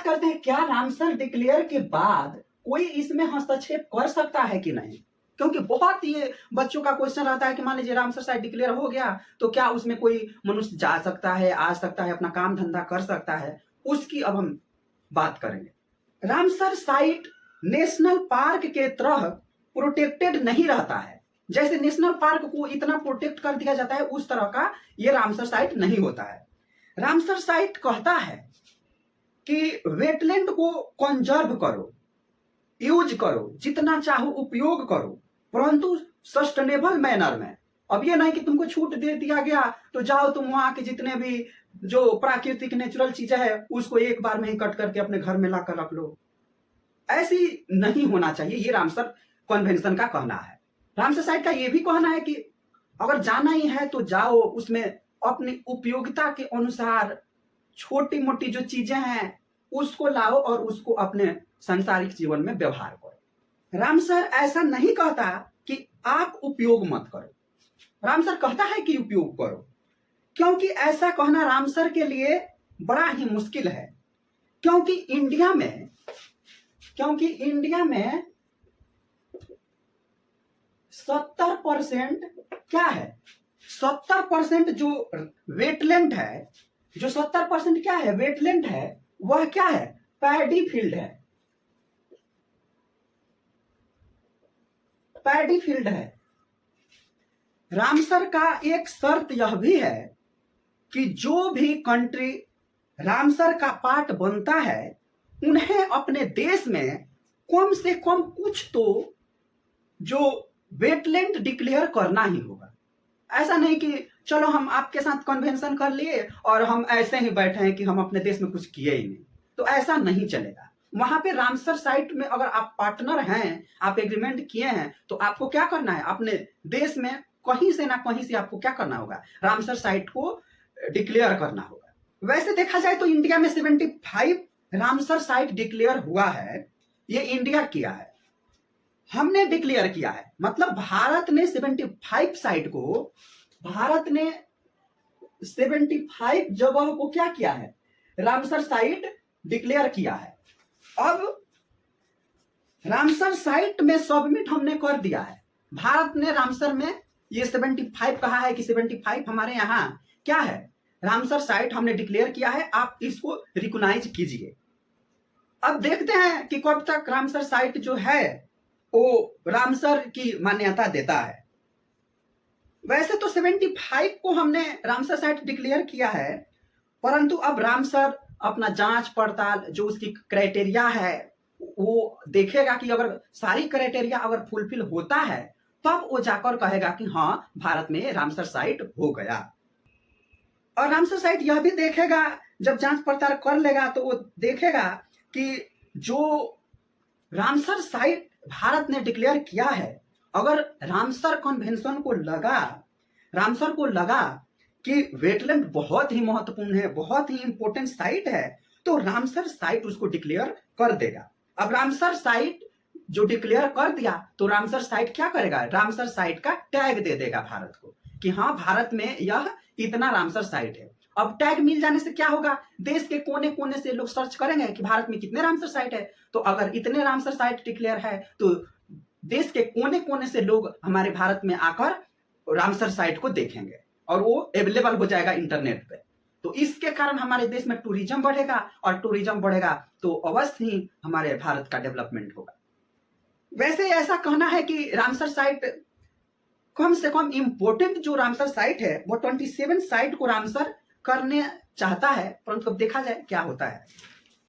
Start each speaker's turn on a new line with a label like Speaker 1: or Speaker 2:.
Speaker 1: करते हैं, क्या रामसर डिक्लेयर के बाद कोई इसमें हस्तक्षेप कर सकता है कि नहीं? क्योंकि बहुत ये बच्चों का क्वेश्चन रहता है कि मान लीजिए रामसर साइट डिक्लेयर हो गया तो क्या उसमें कोई मनुष्य जा सकता है, आ सकता है, अपना काम धंधा कर सकता है? उसकी अब हम बात करेंगे। रामसर साइट नेशनल पार्क के तरह प्रोटेक्टेड नहीं रहता है। जैसे नेशनल पार्क को इतना प्रोटेक्ट कर दिया जाता है उस तरह का ये रामसर साइट नहीं होता है। रामसर साइट कहता है कि वेटलैंड को कंजर्व करो, यूज करो, जितना चाहो उपयोग करो, परंतु सस्टेनेबल मैनर में। अब ये नहीं कि तुमको छूट दे दिया गया तो जाओ तुम वहां के जितने भी जो प्राकृतिक नेचुरल चीजें है उसको एक बार में ही कट करके अपने घर में लाकर रख लो। ऐसी नहीं होना चाहिए, ये रामसर कन्वेंशन का कहना है। रामसर साइट का ये भी कहना है कि अगर जाना ही है तो जाओ, उसमें अपनी उपयोगिता के अनुसार छोटी मोटी जो चीजें हैं उसको लाओ और उसको अपने सांसारिक जीवन में व्यवहार करो। रामसर ऐसा नहीं कहता कि आप उपयोग मत करो, रामसर कहता है कि उपयोग करो, क्योंकि ऐसा कहना रामसर के लिए बड़ा ही मुश्किल है। क्योंकि इंडिया में 70% क्या है, 70% जो वेटलैंड है, जो 70% क्या है वेटलैंड है, वह क्या है, पैडी फील्ड है। पैडी फील्ड है। रामसर का एक शर्त यह भी है कि जो भी कंट्री रामसर का पार्ट बनता है उन्हें अपने देश में कम से कम कुछ तो जो वेटलैंड डिक्लेयर करना ही होगा। ऐसा नहीं कि चलो हम आपके साथ कन्वेंशन कर लिए और हम ऐसे ही बैठे हैं कि हम अपने देश में कुछ किए ही नहीं, तो ऐसा नहीं चलेगा। वहां पे रामसर साइट में अगर आप पार्टनर हैं, आप एग्रीमेंट किए हैं, तो आपको क्या करना है, अपने देश में कहीं से ना कहीं से आपको क्या करना होगा, रामसर साइट को डिक्लेयर करना होगा। वैसे देखा जाए तो इंडिया में 75 रामसर साइट डिक्लेयर हुआ है। ये इंडिया किया है, हमने डिक्लेयर किया है, मतलब भारत ने 75 साइट को, भारत ने 75 जगह को क्या किया है, रामसर साइट डिक्लेयर किया है। अब रामसर साइट में सबमिट हमने कर दिया है। भारत ने रामसर में ये 75 कहा है कि 75 हमारे यहाँ क्या है, रामसर साइट हमने डिक्लेयर किया है, आप इसको रिकॉग्नाइज कीजिए। अब देखते हैं कि कब तक रामसर साइट जो है वो रामसर की मान्यता देता है। वैसे तो 75 को हमने रामसर साइट डिक्लेयर किया है, परंतु अब रामसर अपना जांच पड़ताल जो उसकी क्राइटेरिया है वो देखेगा कि अगर सारी क्राइटेरिया अगर फुलफिल होता है तब वो जाकर कहेगा कि हाँ भारत में रामसर साइट हो गया। और रामसर साइट यह भी देखेगा, जब जांच पड़ताल कर लेगा तो वो देखेगा कि जो रामसर साइट भारत ने डिक्लेयर किया है, अगर रामसर कन्वेंशन को लगा, रामसर को लगा कि वेटलैंड बहुत ही महत्वपूर्ण है, बहुत ही इंपॉर्टेंट साइट है, तो रामसर साइट उसको डिक्लेयर कर देगा। अब रामसर साइट जो डिक्लेयर कर दिया तो रामसर साइट क्या करेगा, रामसर साइट का टैग दे देगा भारत को कि हाँ भारत में यह इतना रामसर साइट है। अब टैग मिल जाने से क्या होगा, देश के कोने कोने से लोग सर्च करेंगे कि भारत में कितने रामसर साइट है, तो अगर इतने रामसर साइट डिक्लेयर है तो देश के कोने कोने से लोग हमारे भारत में आकर रामसर साइट को देखेंगे और वो अवेलेबल हो जाएगा इंटरनेट पे। तो इसके कारण हमारे देश में टूरिज्म बढ़ेगा और टूरिज्म बढ़ेगा तो अवश्य ही हमारे भारत का डेवलपमेंट होगा। वैसे ऐसा कहना है कि रामसर साइट कम से कम इंपोर्टेंट जो रामसर साइट है वो 27 साइट को रामसर करने चाहता है, परंतु अब देखा जाए क्या होता है।